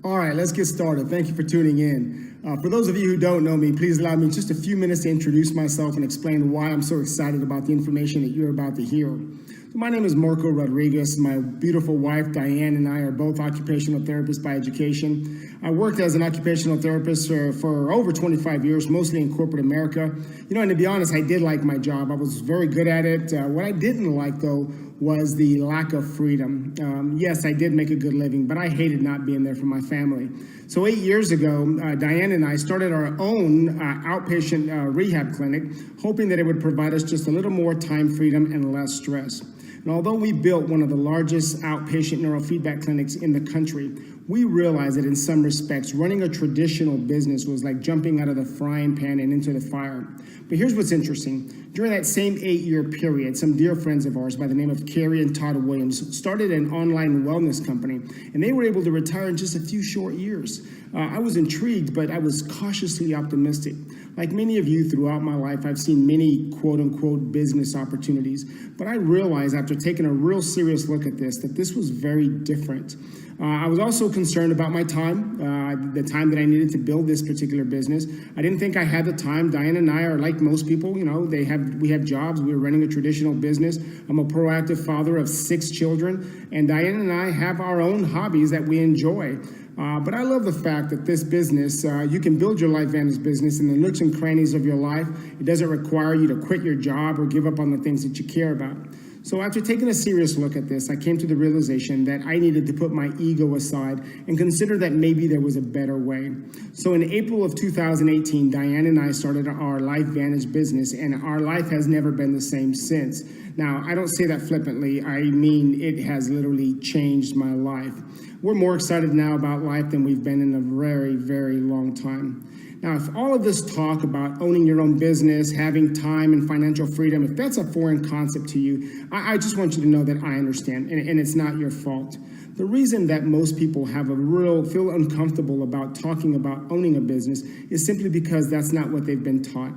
All right, let's get started. Thank you for tuning in. For those of you who don't know me, please allow me just a few minutes to introduce myself and explain why I'm so excited about the information that you're about to hear. So my name is Marco Rodriguez. My beautiful wife, Diane, and I are both occupational therapists by education. I worked as an occupational therapist for over 25 years, mostly in corporate America. And to be honest, I did like my job. I was very good at it. What I didn't like, though, was the lack of freedom. Yes, I did make a good living, but I hated not being there for my family. So 8 years ago, Diane and I started our own outpatient rehab clinic, hoping that it would provide us just a little more time freedom and less stress. And although we built one of the largest outpatient neurofeedback clinics in the country, we realized that in some respects, running a traditional business was like jumping out of the frying pan and into the fire. But here's what's interesting. During that same 8-year period, some dear friends of ours by the name of Carrie and Todd Williams started an online wellness company, and they were able to retire in just a few short years. I was intrigued, but I was cautiously optimistic. Like many of you throughout my life, I've seen many quote-unquote business opportunities, but I realized after taking a real serious look at this, that this was very different. I was also concerned about my time, the time that I needed to build this particular business. I didn't think I had the time. Diane and I are like most people, we have jobs. We're running a traditional business. I'm a proactive father of 6 children, and Diane and I have our own hobbies that we enjoy. But I love the fact that this business, you can build your LifeVantage business in the nooks and crannies of your life. It doesn't require you to quit your job or give up on the things that you care about. So after taking a serious look at this, I came to the realization that I needed to put my ego aside and consider that maybe there was a better way. So in April of 2018, Diane and I started our LifeVantage business, and our life has never been the same since. Now, I don't say that flippantly. I mean, it has literally changed my life. We're more excited now about life than we've been in a very, very long time. Now, if all of this talk about owning your own business, having time and financial freedom, if that's a foreign concept to you, I just want you to know that I understand, and it's not your fault. The reason that most people feel uncomfortable about talking about owning a business is simply because that's not what they've been taught.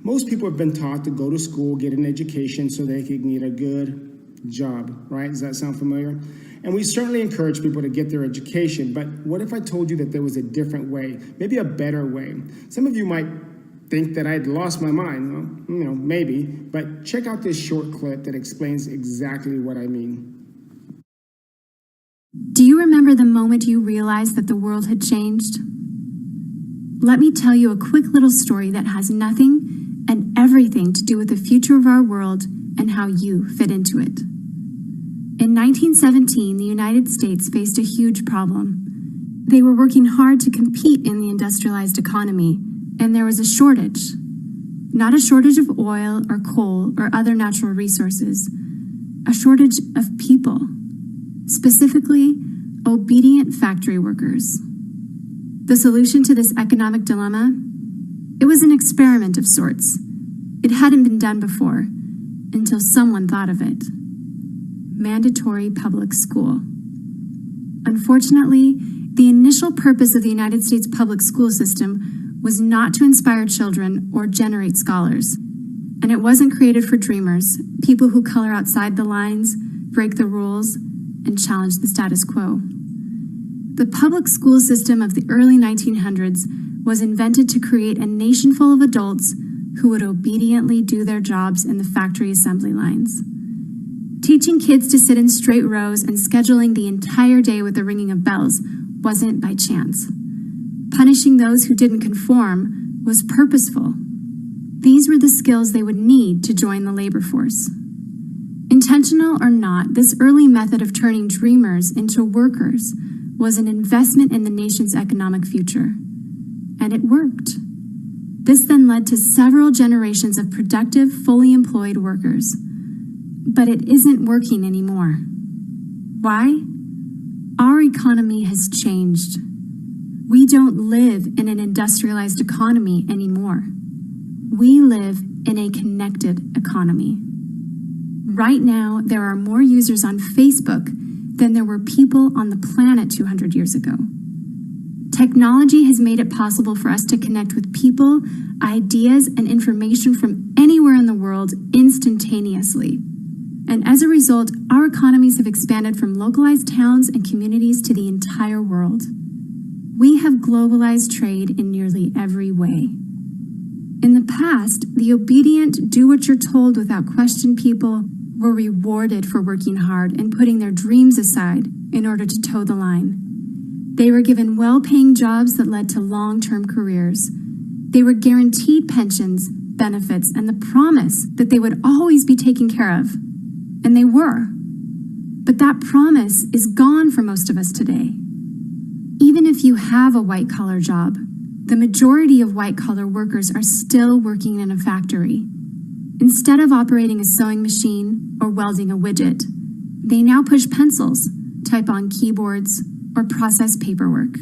Most people have been taught to go to school, get an education so they can get a good job, right? Does that sound familiar? And we certainly encourage people to get their education, but what if I told you that there was a different way, maybe a better way? Some of you might think that I'd lost my mind. Well, maybe, but check out this short clip that explains exactly what I mean. Do you remember the moment you realized that the world had changed? Let me tell you a quick little story that has nothing and everything to do with the future of our world and how you fit into it. In 1917, the United States faced a huge problem. They were working hard to compete in the industrialized economy, and there was a shortage. Not a shortage of oil or coal or other natural resources, a shortage of people, specifically obedient factory workers. The solution to this economic dilemma? It was an experiment of sorts. It hadn't been done before, until someone thought of it. Mandatory public school. Unfortunately, the initial purpose of the United States public school system was not to inspire children or generate scholars. And it wasn't created for dreamers, people who color outside the lines, break the rules, and challenge the status quo. The public school system of the early 1900s was invented to create a nation full of adults who would obediently do their jobs in the factory assembly lines. Teaching kids to sit in straight rows and scheduling the entire day with the ringing of bells wasn't by chance. Punishing those who didn't conform was purposeful. These were the skills they would need to join the labor force. Intentional or not, this early method of turning dreamers into workers was an investment in the nation's economic future. And it worked. This then led to several generations of productive, fully employed workers. But it isn't working anymore. Why? Our economy has changed. We don't live in an industrialized economy anymore. We live in a connected economy. Right now, there are more users on Facebook than there were people on the planet 200 years ago. Technology has made it possible for us to connect with people, ideas, and information from anywhere in the world instantaneously. And as a result, our economies have expanded from localized towns and communities to the entire world. We have globalized trade in nearly every way. In the past, the obedient, do-what-you're-told without question people were rewarded for working hard and putting their dreams aside in order to toe the line. They were given well-paying jobs that led to long-term careers. They were guaranteed pensions, benefits, and the promise that they would always be taken care of. And they were. But that promise is gone for most of us today. Even if you have a white-collar job, the majority of white-collar workers are still working in a factory. Instead of operating a sewing machine or welding a widget, they now push pencils, type on keyboards, or process paperwork.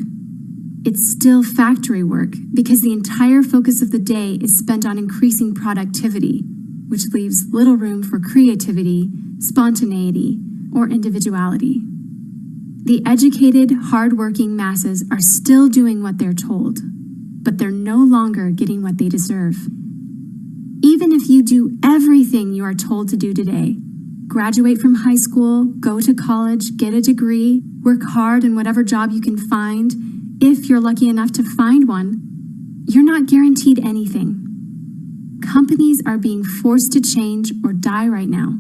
It's still factory work because the entire focus of the day is spent on increasing productivity, which leaves little room for creativity, spontaneity, or individuality. The educated, hardworking masses are still doing what they're told, but they're no longer getting what they deserve. Even if you do everything you are told to do today, graduate from high school, go to college, get a degree, work hard in whatever job you can find, if you're lucky enough to find one, you're not guaranteed anything. Companies are being forced to change or die right now.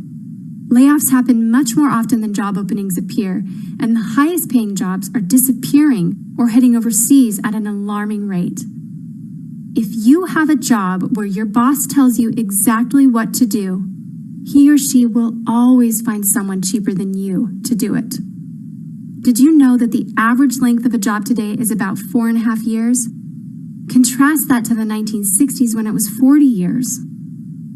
Layoffs happen much more often than job openings appear, and the highest paying jobs are disappearing or heading overseas at an alarming rate. If you have a job where your boss tells you exactly what to do, he or she will always find someone cheaper than you to do it. Did you know that the average length of a job today is about 4.5 years? Contrast that to the 1960s when it was 40 years.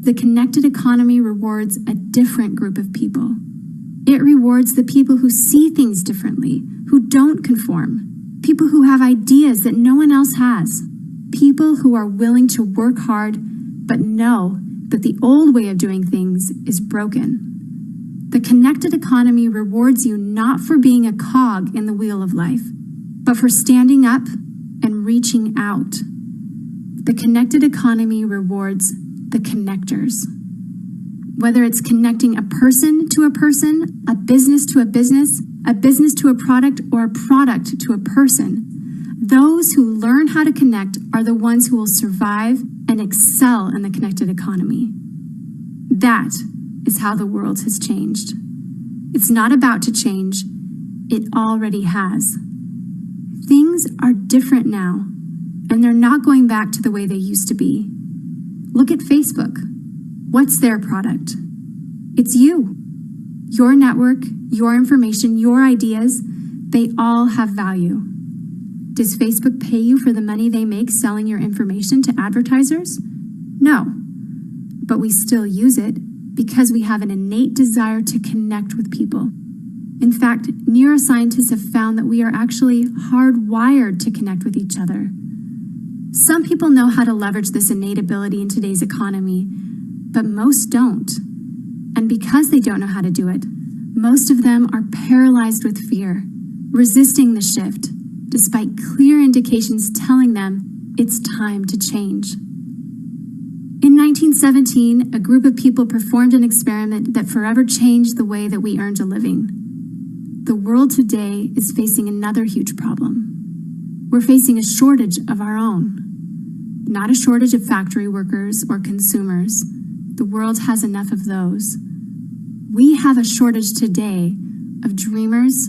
The connected economy rewards a different group of people. It rewards the people who see things differently, who don't conform, people who have ideas that no one else has, people who are willing to work hard but know that the old way of doing things is broken. The connected economy rewards you not for being a cog in the wheel of life, but for standing up and reaching out. The connected economy rewards the connectors. Whether it's connecting a person to a person, a business to a business to a product, or a product to a person, those who learn how to connect are the ones who will survive and excel in the connected economy. That is how the world has changed. It's not about to change, it already has. Things are different now, and they're not going back to the way they used to be. Look at Facebook. What's their product? It's you. Your network, your information, your ideas, they all have value. Does Facebook pay you for the money they make selling your information to advertisers? No, but we still use it because we have an innate desire to connect with people. In fact, neuroscientists have found that we are actually hardwired to connect with each other. Some people know how to leverage this innate ability in today's economy, but most don't. And because they don't know how to do it, most of them are paralyzed with fear, resisting the shift, despite clear indications telling them it's time to change. In 1917, a group of people performed an experiment that forever changed the way that we earned a living. The world today is facing another huge problem. We're facing a shortage of our own. Not a shortage of factory workers or consumers. The world has enough of those. We have a shortage today of dreamers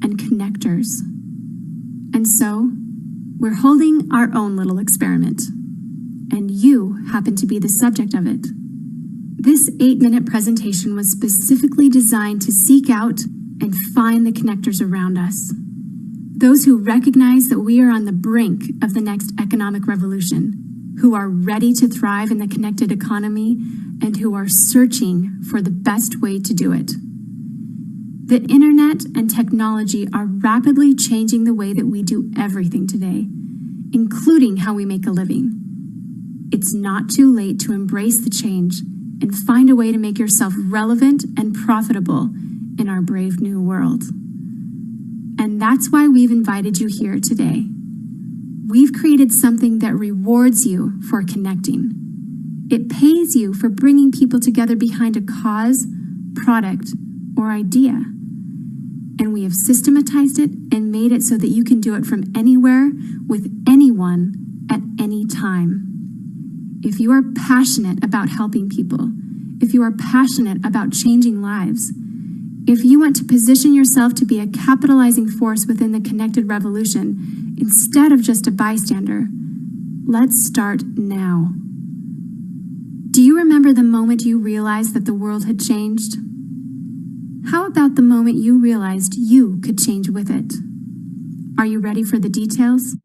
and connectors. And so, we're holding our own little experiment. And you happen to be the subject of it. This 8-minute presentation was specifically designed to seek out and find the connectors around us. Those who recognize that we are on the brink of the next economic revolution, who are ready to thrive in the connected economy, and who are searching for the best way to do it. The internet and technology are rapidly changing the way that we do everything today, including how we make a living. It's not too late to embrace the change and find a way to make yourself relevant and profitable in our brave new world. And that's why we've invited you here today. We've created something that rewards you for connecting. It pays you for bringing people together behind a cause, product, or idea. And we have systematized it and made it so that you can do it from anywhere with anyone at any time. If you are passionate about helping people, if you are passionate about changing lives, if you want to position yourself to be a capitalizing force within the connected revolution instead of just a bystander, let's start now. Do you remember the moment you realized that the world had changed? How about the moment you realized you could change with it? Are you ready for the details?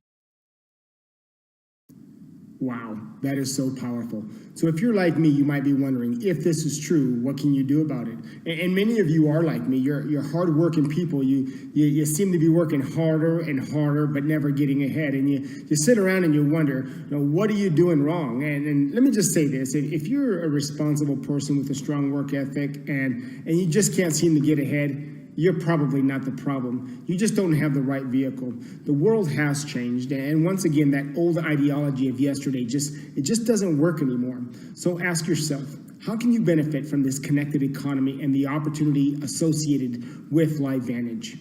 Wow, that is so powerful. So if you're like me, you might be wondering, if this is true, what can you do about it? And many of you are like me. You're hardworking people. You seem to be working harder and harder, but never getting ahead. And you sit around and you wonder, what are you doing wrong? And let me just say this. If you're a responsible person with a strong work ethic and you just can't seem to get ahead, you're probably not the problem. You just don't have the right vehicle. The world has changed, and once again, that old ideology of yesterday it just doesn't work anymore. So ask yourself, how can you benefit from this connected economy and the opportunity associated with LifeVantage?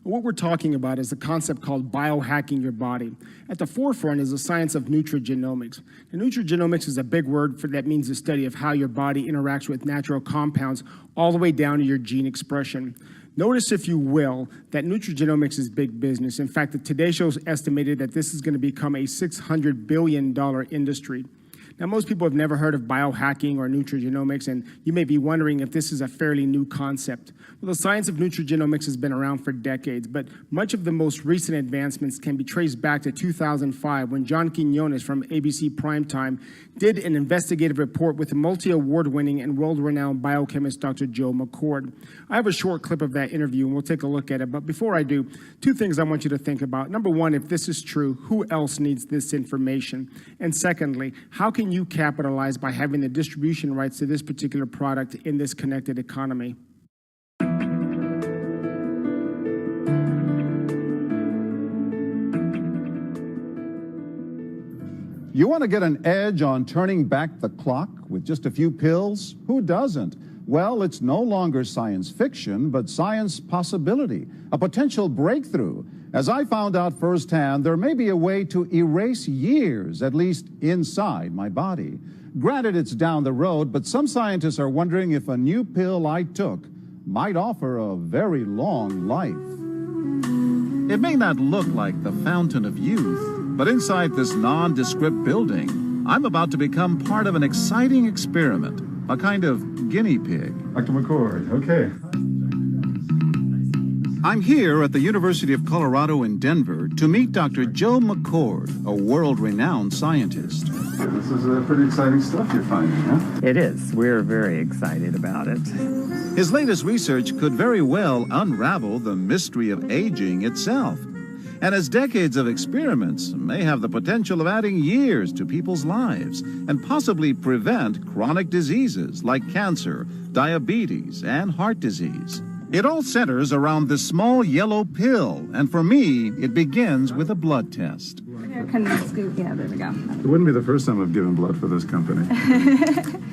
What we're talking about is a concept called biohacking your body. At the forefront is the science of nutrigenomics. And nutrigenomics is a big word that means the study of how your body interacts with natural compounds all the way down to your gene expression. Notice, if you will, that nutrigenomics is big business. In fact, the Today Show's estimated that this is going to become a $600 billion industry. Now, most people have never heard of biohacking or nutrigenomics, and you may be wondering if this is a fairly new concept. Well, the science of nutrigenomics has been around for decades, but much of the most recent advancements can be traced back to 2005 when John Quinones from ABC Primetime did an investigative report with the multi-award-winning and world-renowned biochemist Dr. Joe McCord. I have a short clip of that interview, and we'll take a look at it. But before I do, two things I want you to think about. Number one, if this is true, who else needs this information? And secondly, how can you capitalize by having the distribution rights to this particular product in this connected economy? You want to get an edge on turning back the clock with just a few pills? Who doesn't? Well, it's no longer science fiction, but science possibility, a potential breakthrough. As I found out firsthand, there may be a way to erase years, at least inside my body. Granted, it's down the road, but some scientists are wondering if a new pill I took might offer a very long life. It may not look like the fountain of youth, but inside this nondescript building, I'm about to become part of an exciting experiment, a kind of guinea pig. Dr. McCord, okay. I'm here at the University of Colorado in Denver to meet Dr. Joe McCord, a world-renowned scientist. This is pretty exciting stuff you're finding, huh? It is. We're very excited about it. His latest research could very well unravel the mystery of aging itself. And his decades of experiments may have the potential of adding years to people's lives and possibly prevent chronic diseases like cancer, diabetes, and heart disease. It all centers around this small yellow pill, and for me, it begins with a blood test. Can we scoop? Yeah, there we go. It wouldn't be the first time I've given blood for this company.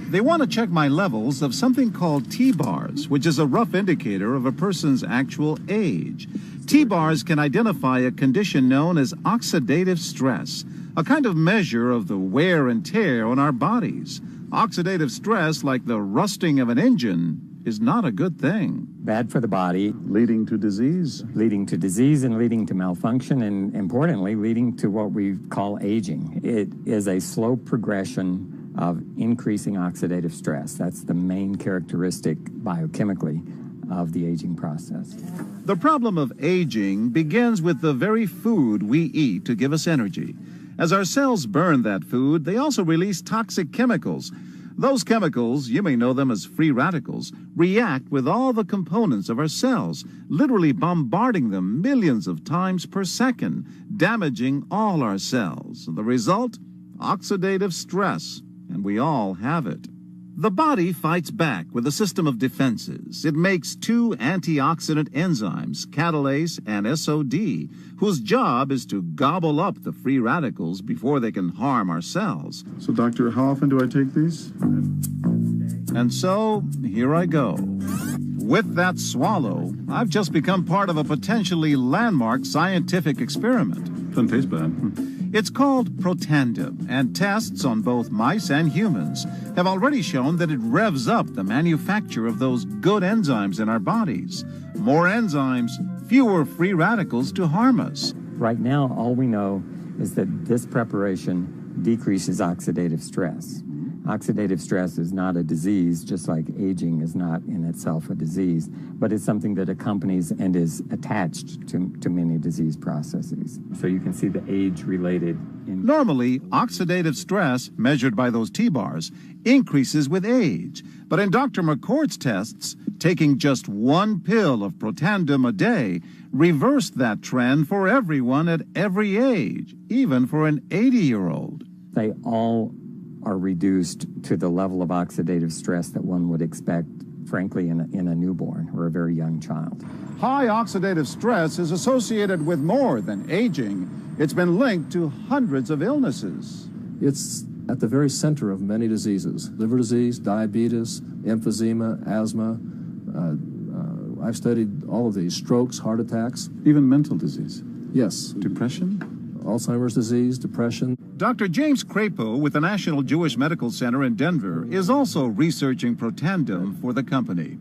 They want to check my levels of something called T-bars, which is a rough indicator of a person's actual age. T-bars can identify a condition known as oxidative stress, a kind of measure of the wear and tear on our bodies. Oxidative stress, like the rusting of an engine, is not a good thing. Bad for the body, Leading to disease. leading to disease and leading to malfunction, and importantly, leading to what we call aging. It is a slow progression of increasing oxidative stress. That's the main characteristic biochemically of the aging process. The problem of aging begins with the very food we eat to give us energy. As our cells burn that food, they also release toxic chemicals. Those chemicals, you may know them as free radicals, react with all the components of our cells, literally bombarding them millions of times per second, damaging all our cells. The result? Oxidative stress, and we all have it. The body fights back with a system of defenses. It makes two antioxidant enzymes, catalase and SOD, whose job is to gobble up the free radicals before they can harm our cells. So, doctor, how often do I take these? And so, here I go, With that swallow, I've just become part of a potentially landmark scientific experiment. Doesn't taste bad. It's called Protandim, and tests on both mice and humans have already shown that it revs up the manufacture of those good enzymes in our bodies. More enzymes, fewer free radicals to harm us. Right now, all we know is that this preparation decreases oxidative stress. Oxidative stress is not a disease, just like aging is not in itself a disease, but it's something that accompanies and is attached to many disease processes. So you can see the age-related. Normally, oxidative stress, measured by those T-bars, increases with age. But in Dr. McCord's tests, taking just one pill of Protandim a day reversed that trend for everyone at every age, even for an 80-year-old. They all are reduced to the level of oxidative stress that one would expect, frankly, in a newborn or a very young child. High oxidative stress is associated with more than aging. It's been linked to hundreds of illnesses. It's at the very center of many diseases: liver disease, diabetes, emphysema, asthma. I've studied all of these: strokes, heart attacks. Even mental disease. Yes. Depression? Alzheimer's disease, depression. Dr. James Crapo with the National Jewish Medical Center in Denver is also researching Protandim for the company.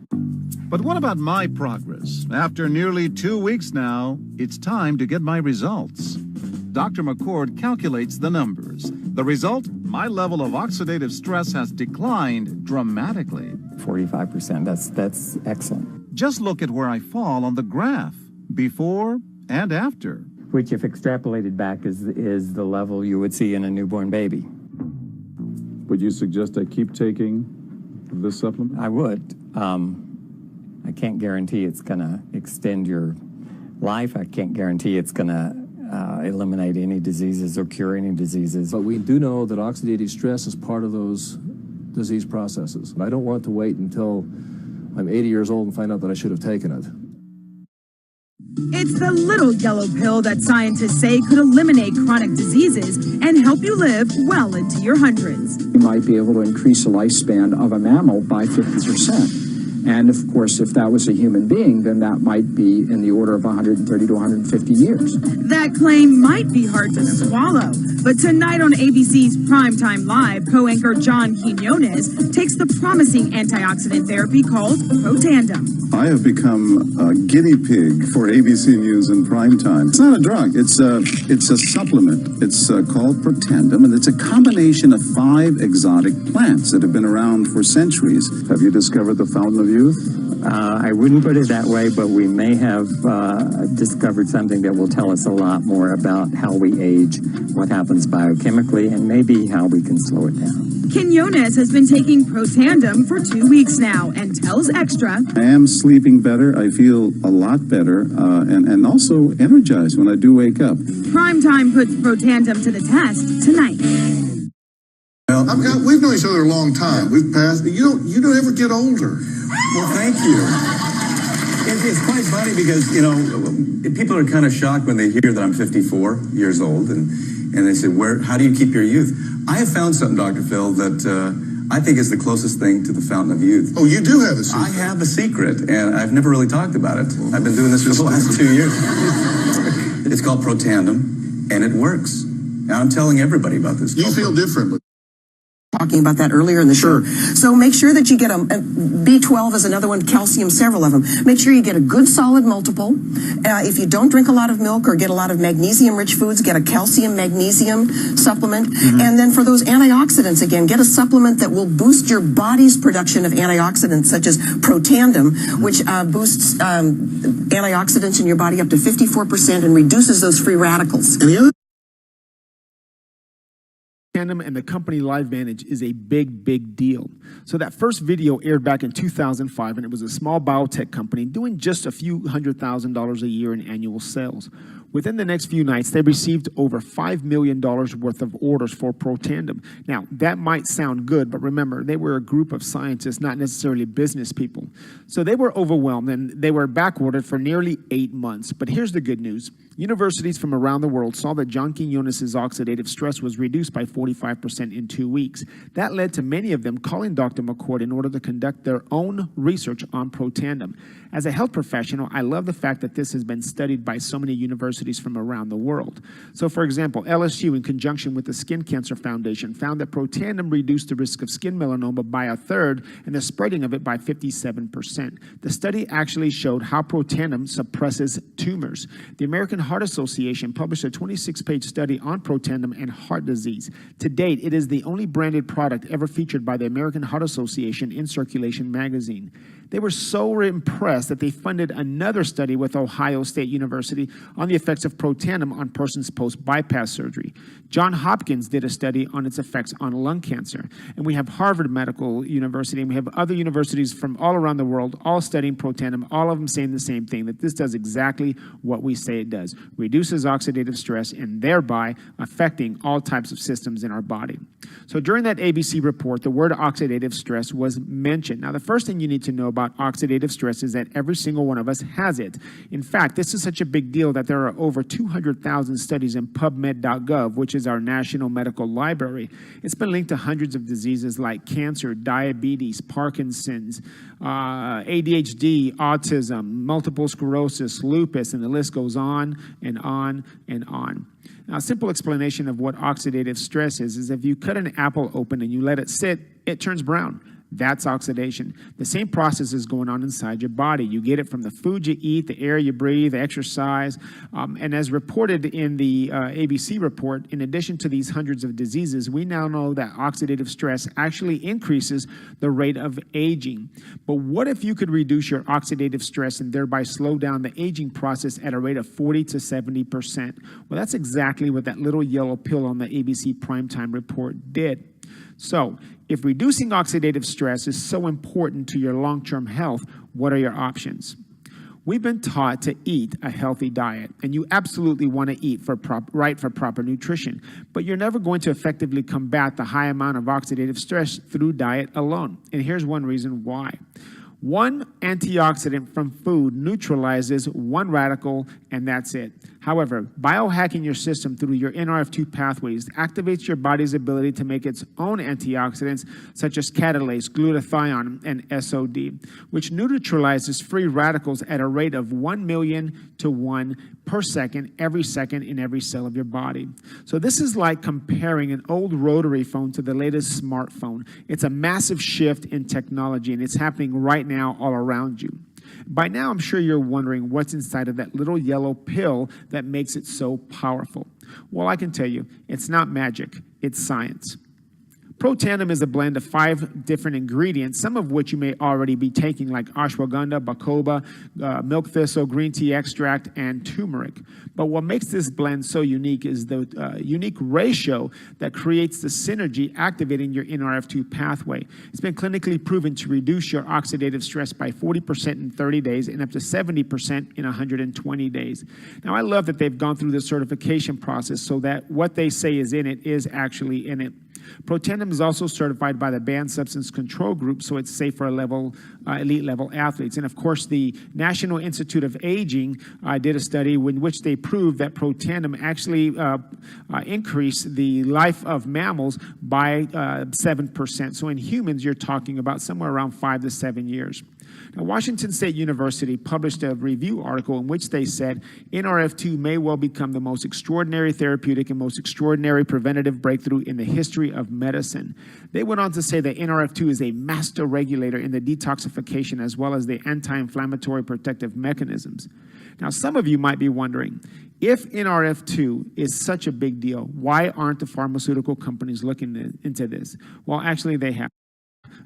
But what about my progress? After nearly 2 weeks now, it's time to get my results. Dr. McCord calculates the numbers. The result? My level of oxidative stress has declined dramatically. 45%, that's excellent. Just look at where I fall on the graph, before and after. Which, if extrapolated back, is the level you would see in a newborn baby. Would you suggest I keep taking this supplement? I would. I can't guarantee it's going to extend your life. I can't guarantee it's going to eliminate any diseases or cure any diseases. But we do know that oxidative stress is part of those disease processes. I don't want to wait until I'm 80 years old and find out that I should have taken it. It's the little yellow pill that scientists say could eliminate chronic diseases and help you live well into your hundreds. You might be able to increase the lifespan of a mammal by 50%. And of course, if that was a human being, then that might be in the order of 130 to 150 years. That claim might be hard to swallow, but tonight on ABC's Primetime Live, co-anchor John Quinones takes the promising antioxidant therapy called Protandim. I have become a guinea pig for ABC News in primetime. It's not a drug. It's a supplement. It's called Protandim, and it's a combination of 5 exotic plants that have been around for centuries. Have you discovered the fountain of youth? I wouldn't put it that way, but we may have discovered something that will tell us a lot more about how we age, what happens biochemically, and maybe how we can slow it down. Quinones has been taking Protandim for 2 weeks now and tells Extra, I am sleeping better. I feel a lot better, and also energized when I do wake up. Primetime puts Protandim to the test tonight. Well, we've known each other a long time. We've passed. You don't ever get older. Well, thank you. It's quite funny because, people are kind of shocked when they hear that I'm 54 years old, and they say, how do you keep your youth? I have found something, Dr. Phil, that I think is the closest thing to the fountain of youth. Oh, you do have a secret. I have a secret, and I've never really talked about it. I've been doing this for the last 2 years. It's called Protandim, and it works. And I'm telling everybody about this. You feel different, but talking about that earlier in the show. So make sure that you get a B12 is another one, calcium, several of them. Make sure you get a good solid multiple. If you don't drink a lot of milk or get a lot of magnesium-rich foods, get a calcium magnesium supplement. And then for those antioxidants, again, get a supplement that will boost your body's production of antioxidants, such as Protandim, which boosts antioxidants in your body up to 54% and reduces those free radicals. and the other And the company LifeVantage is a big deal. So that first video aired back in 2005, and it was a small biotech company doing just a few $100,000 a year in annual sales. Within the next few nights, they received over $5 million worth of orders for Protandim. Now, that might sound good, but remember, they were a group of scientists, not necessarily business people. So they were overwhelmed, and they were backordered for nearly 8 months. But here's the good news. Universities from around the world saw that John Quinones' oxidative stress was reduced by 40%. 45% in 2 weeks. That led to many of them calling Dr. McCord in order to conduct their own research on Protandim. As a health professional, I love the fact that this has been studied by so many universities from around the world. So, for example, LSU, in conjunction with the Skin Cancer Foundation, found that Protandim reduced the risk of skin melanoma by 1/3 and the spreading of it by 57%. The study actually showed how Protandim suppresses tumors. The American Heart Association published a 26-page study on Protandim and heart disease. To date, it is the only branded product ever featured by the American Heart Association in Circulation magazine. They were so impressed that they funded another study with Ohio State University on the effects of Protandim on persons post-bypass surgery. Johns Hopkins did a study on its effects on lung cancer. And we have Harvard Medical University, and we have other universities from all around the world all studying Protandim, all of them saying the same thing, that this does exactly what we say it does. Reduces oxidative stress and thereby affecting all types of systems in our body. So during that ABC report, the word oxidative stress was mentioned. Now, the first thing you need to know about oxidative stress is that every single one of us has it. In fact, this is such a big deal that there are over 200,000 studies in PubMed.gov, which is our national medical library. It's been linked to hundreds of diseases like cancer, diabetes, Parkinson's, ADHD, autism, multiple sclerosis, lupus, and the list goes on and on and on. Now, a simple explanation of what oxidative stress is if you cut an apple open and you let it sit, it turns brown. That's oxidation. The same process is going on inside your body. You get it from the food you eat, the air you breathe, exercise. And as reported in the ABC report, in addition to these hundreds of diseases, we now know that oxidative stress actually increases the rate of aging. But what if you could reduce your oxidative stress and thereby slow down the aging process at a rate of 40 to 70%? Well, that's exactly what that little yellow pill on the ABC Primetime report did. So, if reducing oxidative stress is so important to your long-term health, what are your options? We've been taught to eat a healthy diet, and you absolutely want to eat for proper nutrition, but you're never going to effectively combat the high amount of oxidative stress through diet alone. And here's one reason why. One antioxidant from food neutralizes one radical, and that's it. However, biohacking your system through your NRF2 pathways activates your body's ability to make its own antioxidants, such as catalase, glutathione, and SOD, which neutralizes free radicals at a rate of 1 million to 1 per second in every cell of your body. So this is like comparing an old rotary phone to the latest smartphone. It's a massive shift in technology, and it's happening right now all around you. By now, I'm sure you're wondering what's inside of that little yellow pill that makes it so powerful. Well, I can tell you, it's not magic, it's science. Protandim is a blend of 5 different ingredients, some of which you may already be taking, like ashwagandha, bacoba, milk thistle, green tea extract, and turmeric. But what makes this blend so unique is the unique ratio that creates the synergy activating your NRF2 pathway. It's been clinically proven to reduce your oxidative stress by 40% in 30 days and up to 70% in 120 days. Now, I love that they've gone through the certification process so that what they say is in it is actually in it. Protandim is also certified by the Banned Substance Control Group, so it's safe for elite level athletes. And of course, the National Institute of Aging did a study in which they proved that Protandim actually increased the life of mammals by 7%. So in humans, you're talking about somewhere around 5 to 7 years. Now, Washington State University published a review article in which they said NRF2 may well become the most extraordinary therapeutic and most extraordinary preventative breakthrough in the history of medicine. They went on to say that NRF2 is a master regulator in the detoxification as well as the anti-inflammatory protective mechanisms. Now, some of you might be wondering, if NRF2 is such a big deal, why aren't the pharmaceutical companies looking into this? Well, actually, they have.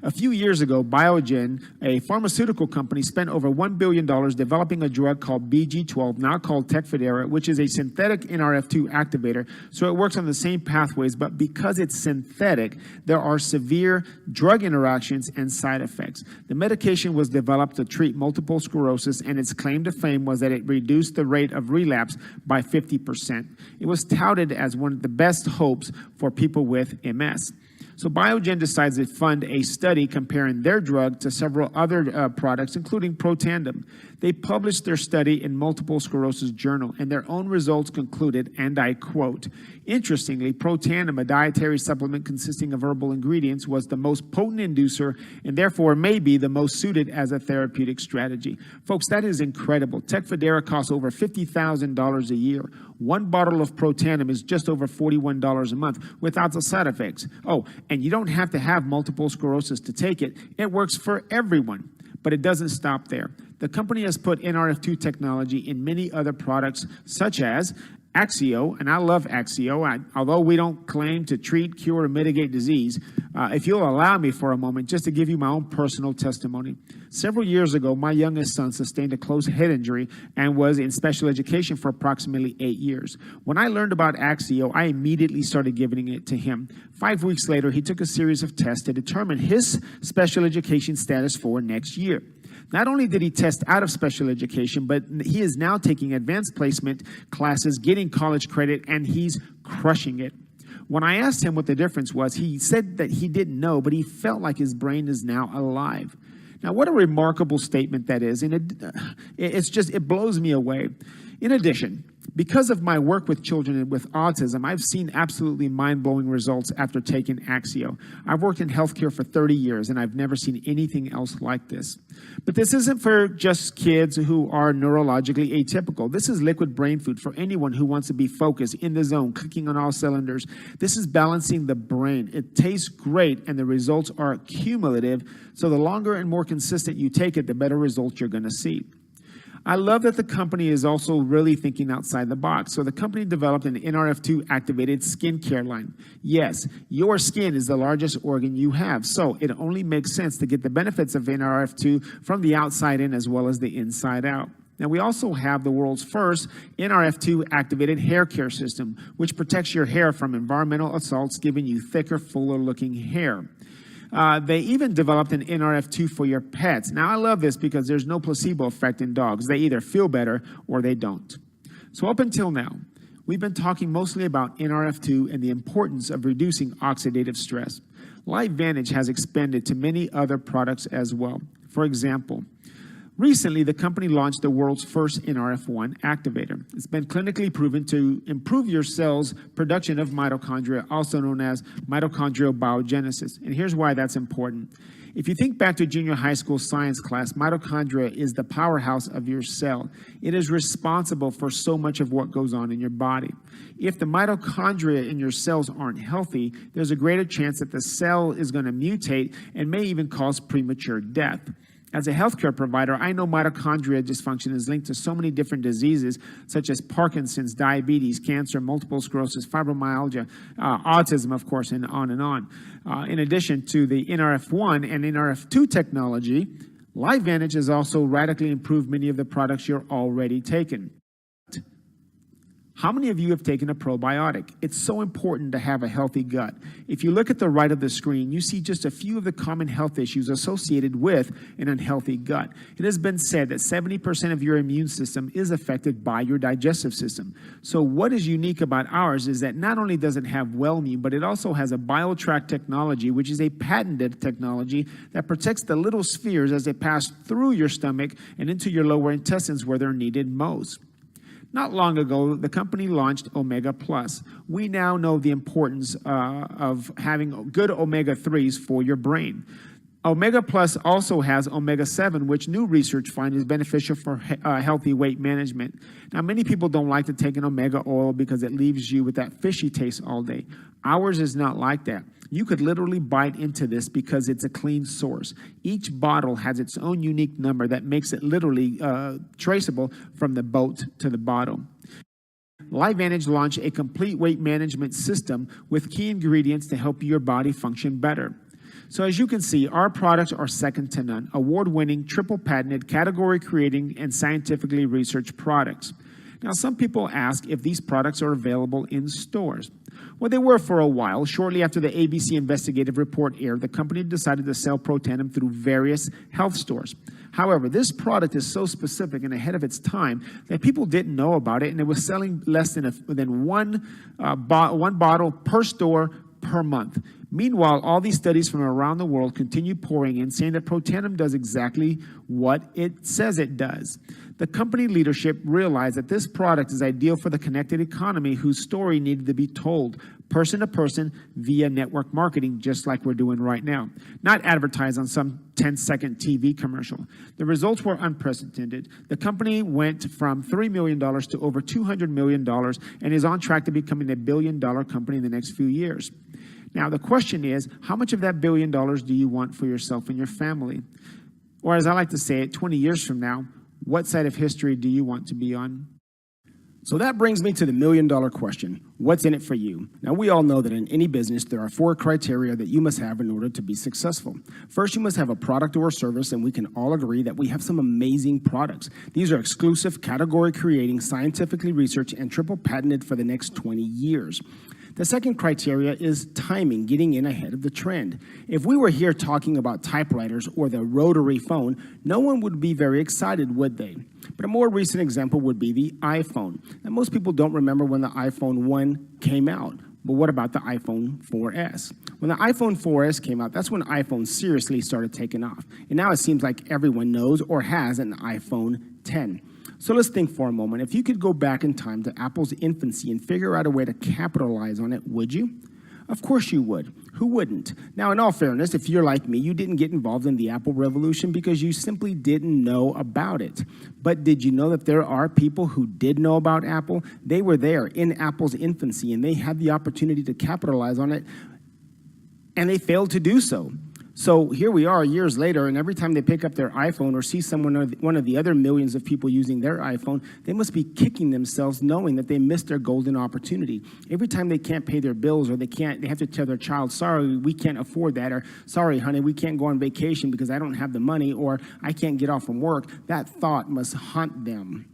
A few years ago, Biogen, a pharmaceutical company, spent over $1 billion developing a drug called BG12, now called Tecfidera, which is a synthetic NRF2 activator. So it works on the same pathways, but because it's synthetic, there are severe drug interactions and side effects. The medication was developed to treat multiple sclerosis, and its claim to fame was that it reduced the rate of relapse by 50%. It was touted as one of the best hopes for people with MS. So Biogen decides to fund a study comparing their drug to several other products, including Protandim. They published their study in Multiple Sclerosis Journal, and their own results concluded, and I quote, "Interestingly, Protandim, a dietary supplement consisting of herbal ingredients, was the most potent inducer and therefore may be the most suited as a therapeutic strategy." Folks, that is incredible. Tecfidera costs over $50,000 a year. One bottle of Protandim is just over $41 a month without the side effects. Oh, and you don't have to have multiple sclerosis to take it. It works for everyone. But it doesn't stop there. The company has put NRF2 technology in many other products, such as Axio, and I love Axio, although we don't claim to treat, cure, or mitigate disease. If you'll allow me for a moment, just to give you my own personal testimony. Several years ago, my youngest son sustained a close head injury and was in special education for approximately 8 years. When I learned about Axio, I immediately started giving it to him. 5 weeks later, he took a series of tests to determine his special education status for next year. Not only did he test out of special education, but he is now taking advanced placement classes, getting college credit, and he's crushing it. When I asked him what the difference was, he said that he didn't know, but he felt like his brain is now alive. Now, what a remarkable statement that is, and it blows me away. In addition, because of my work with children with autism, I've seen absolutely mind-blowing results after taking Axio. I've worked in healthcare for 30 years, and I've never seen anything else like this. But this isn't for just kids who are neurologically atypical. This is liquid brain food for anyone who wants to be focused, in the zone, clicking on all cylinders. This is balancing the brain. It tastes great, and the results are cumulative, so the longer and more consistent you take it, the better results you're going to see. I love that the company is also really thinking outside the box. So the company developed an NRF2 activated skincare line. Yes, your skin is the largest organ you have, so it only makes sense to get the benefits of NRF2 from the outside in as well as the inside out. Now, we also have the world's first NRF2 activated hair care system, which protects your hair from environmental assaults, giving you thicker, fuller looking hair. They even developed an NRF2 for your pets. Now, I love this because there's no placebo effect in dogs. They either feel better or they don't. So up until now, we've been talking mostly about NRF2 and the importance of reducing oxidative stress. LifeVantage has expanded to many other products as well. For example, recently, the company launched the world's first NRF1 activator. It's been clinically proven to improve your cell's production of mitochondria, also known as mitochondrial biogenesis. And here's why that's important. If you think back to junior high school science class, mitochondria is the powerhouse of your cell. It is responsible for so much of what goes on in your body. If the mitochondria in your cells aren't healthy, there's a greater chance that the cell is going to mutate and may even cause premature death. As a healthcare provider, I know mitochondria dysfunction is linked to so many different diseases, such as Parkinson's, diabetes, cancer, multiple sclerosis, fibromyalgia, autism, of course, and on and on. In addition to the NRF1 and NRF2 technology, LifeVantage has also radically improved many of the products you're already taking. How many of you have taken a probiotic? It's so important to have a healthy gut. If you look at the right of the screen, you see just a few of the common health issues associated with an unhealthy gut. It has been said that 70% of your immune system is affected by your digestive system. So what is unique about ours is that not only does it have Wellmune, but it also has a BioHACK technology, which is a patented technology that protects the little spheres as they pass through your stomach and into your lower intestines where they're needed most. Not long ago, the company launched Omega Plus. We now know the importance of having good omega-3s for your brain. Omega Plus also has omega-7, which new research finds is beneficial for healthy weight management. Now, many people don't like to take an omega oil because it leaves you with that fishy taste all day. Ours is not like that. You could literally bite into this because it's a clean source. Each bottle has its own unique number that makes it literally traceable from the boat to the bottle. LifeVantage launched a complete weight management system with key ingredients to help your body function better. So as you can see, our products are second to none, award-winning, triple patented, category-creating, and scientifically researched products. Now, some people ask if these products are available in stores. Well, they were for a while. Shortly after the ABC investigative report aired, the company decided to sell Protandim through various health stores. However, this product is so specific and ahead of its time that people didn't know about it, and it was selling less than one bottle per store per month, Meanwhile, all these studies from around the world continue pouring in, saying that Protandim does exactly what it says it does. The company leadership realized that this product is ideal for the connected economy whose story needed to be told person to person via network marketing, just like we're doing right now, not advertised on some 10-second TV commercial. The results were unprecedented. The company went from $3 million to over $200 million and is on track to becoming a billion-dollar company in the next few years. Now, the question is, how much of that $1 billion do you want for yourself and your family? Or as I like to say it, 20 years from now, what side of history do you want to be on? So that brings me to the $1 million question. What's in it for you? Now, we all know that in any business, there are 4 criteria that you must have in order to be successful. First, you must have a product or a service, and we can all agree that we have some amazing products. These are exclusive, category-creating, scientifically researched, and triple patented for the next 20 years. The second criteria is timing, getting in ahead of the trend. If we were here talking about typewriters or the rotary phone, no one would be very excited, would they? But a more recent example would be the iPhone. Now, most people don't remember when the iPhone 1 came out. But what about the iPhone 4S? When the iPhone 4S came out, that's when iPhone seriously started taking off. And now it seems like everyone knows or has an iPhone 10. So let's think for a moment. If you could go back in time to Apple's infancy and figure out a way to capitalize on it, would you? Of course you would. Who wouldn't? Now, in all fairness, if you're like me, you didn't get involved in the Apple revolution because you simply didn't know about it. But did you know that there are people who did know about Apple? They were there in Apple's infancy, and they had the opportunity to capitalize on it, and they failed to do so. So here we are years later, and every time they pick up their iPhone or see one of the other millions of people using their iPhone, they must be kicking themselves knowing that they missed their golden opportunity. Every time they can't pay their bills or they have to tell their child, sorry, we can't afford that, or sorry, honey, we can't go on vacation because I don't have the money, or I can't get off from work, that thought must haunt them.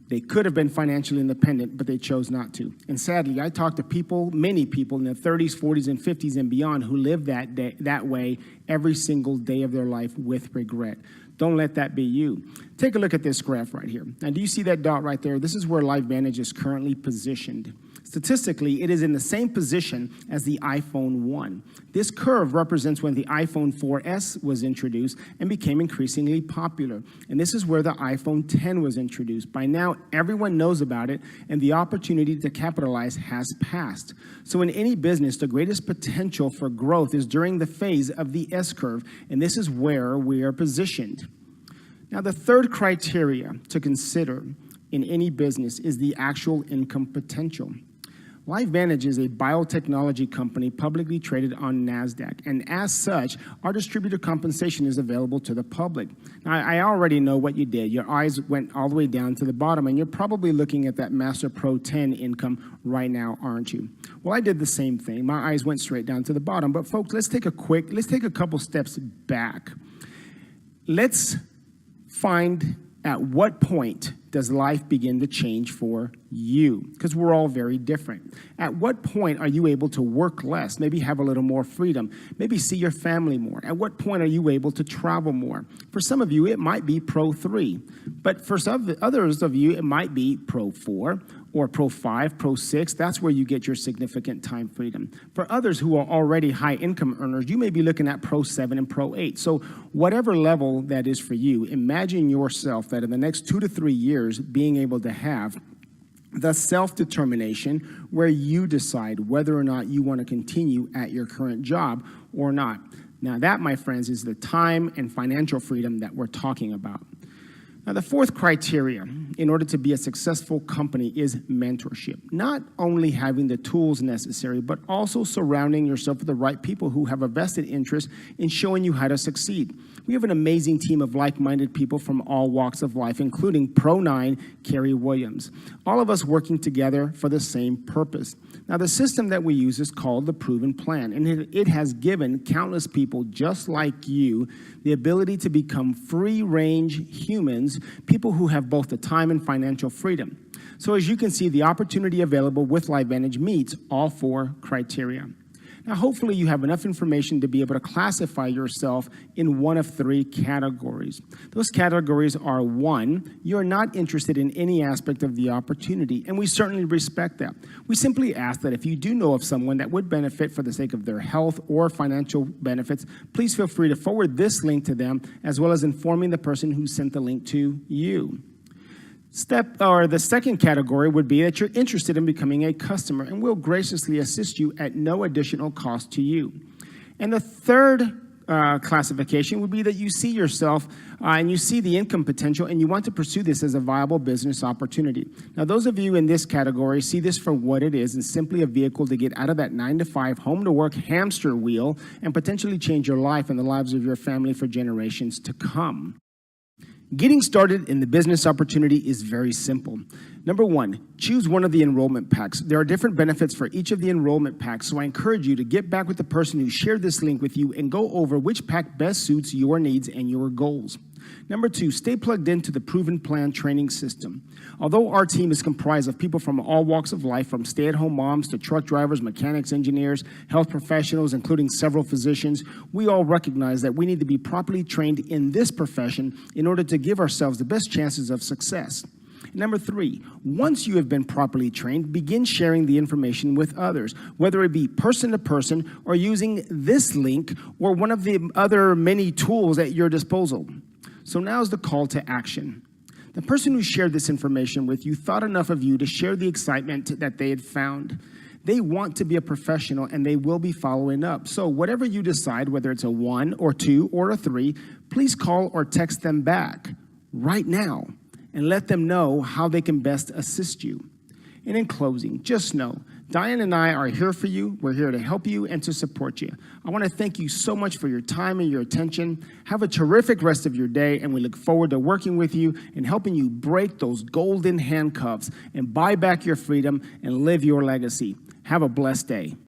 They could have been financially independent, but they chose not to. And sadly, I talk to people, many people in their 30s, 40s, and 50s and beyond who live that way every single day of their life with regret. Don't let that be you. Take a look at this graph right here. Now, do you see that dot right there? This is where LifeVantage is currently positioned. Statistically, it is in the same position as the iPhone 1. This curve represents when the iPhone 4S was introduced and became increasingly popular. And this is where the iPhone 10 was introduced. By now, everyone knows about it, and the opportunity to capitalize has passed. So in any business, the greatest potential for growth is during the phase of the S-curve, and this is where we are positioned. Now, the third criteria to consider in any business is the actual income potential. LifeVantage is a biotechnology company publicly traded on NASDAQ, and as such, our distributor compensation is available to the public. Now, I already know what you did. Your eyes went all the way down to the bottom, and you're probably looking at that Master Pro 10 income right now, aren't you? Well, I did the same thing. My eyes went straight down to the bottom, but folks, let's take a couple steps back. Let's find at what point does life begin to change for you? Because we're all very different. At what point are you able to work less, maybe have a little more freedom, maybe see your family more? At what point are you able to travel more? For some of you, it might be Pro 3. But for some others of you, it might be Pro 4 or Pro 5, Pro 6. That's where you get your significant time freedom. For others who are already high income earners, you may be looking at Pro 7 and Pro 8. So whatever level that is for you, imagine yourself that in the next 2 to 3 years, being able to have the self-determination where you decide whether or not you want to continue at your current job or not. Now that, my friends, is the time and financial freedom that we're talking about. Now, the fourth criteria in order to be a successful company is mentorship. Not only having the tools necessary, but also surrounding yourself with the right people who have a vested interest in showing you how to succeed. We have an amazing team of like-minded people from all walks of life, including Pro 9, Carrie Williams. All of us working together for the same purpose. Now, the system that we use is called the Proven Plan, and it has given countless people just like you the ability to become free-range humans, people who have both the time and financial freedom. So as you can see, the opportunity available with LifeVantage meets all 4 criteria. Now, hopefully you have enough information to be able to classify yourself in one of three categories. Those categories are: one, you're not interested in any aspect of the opportunity, and we certainly respect that. We simply ask that if you do know of someone that would benefit for the sake of their health or financial benefits, please feel free to forward this link to them, as well as informing the person who sent the link to you. The second category would be that you're interested in becoming a customer, and we'll graciously assist you at no additional cost to you. And the third classification would be that you see yourself and you see the income potential and you want to pursue this as a viable business opportunity. Now, those of you in this category see this for what it is, and simply a vehicle to get out of that 9-to-5 home-to-work hamster wheel and potentially change your life and the lives of your family for generations to come. Getting started in the business opportunity is very simple. Number one, choose one of the enrollment packs. There are different benefits for each of the enrollment packs, so I encourage you to get back with the person who shared this link with you and go over which pack best suits your needs and your goals. Number two, stay plugged into the Proven Plan training system. Although our team is comprised of people from all walks of life, from stay-at-home moms to truck drivers, mechanics, engineers, health professionals, including several physicians, we all recognize that we need to be properly trained in this profession in order to give ourselves the best chances of success. Number three, once you have been properly trained, begin sharing the information with others, whether it be person to person or using this link or one of the other many tools at your disposal. So now's the call to action. The person who shared this information with you thought enough of you to share the excitement that they had found. They want to be a professional and they will be following up. So whatever you decide, whether it's a 1 or 2 or a 3, please call or text them back right now and let them know how they can best assist you. And in closing, just know, Diane and I are here for you. We're here to help you and to support you. I want to thank you so much for your time and your attention. Have a terrific rest of your day, and we look forward to working with you and helping you break those golden handcuffs and buy back your freedom and live your legacy. Have a blessed day.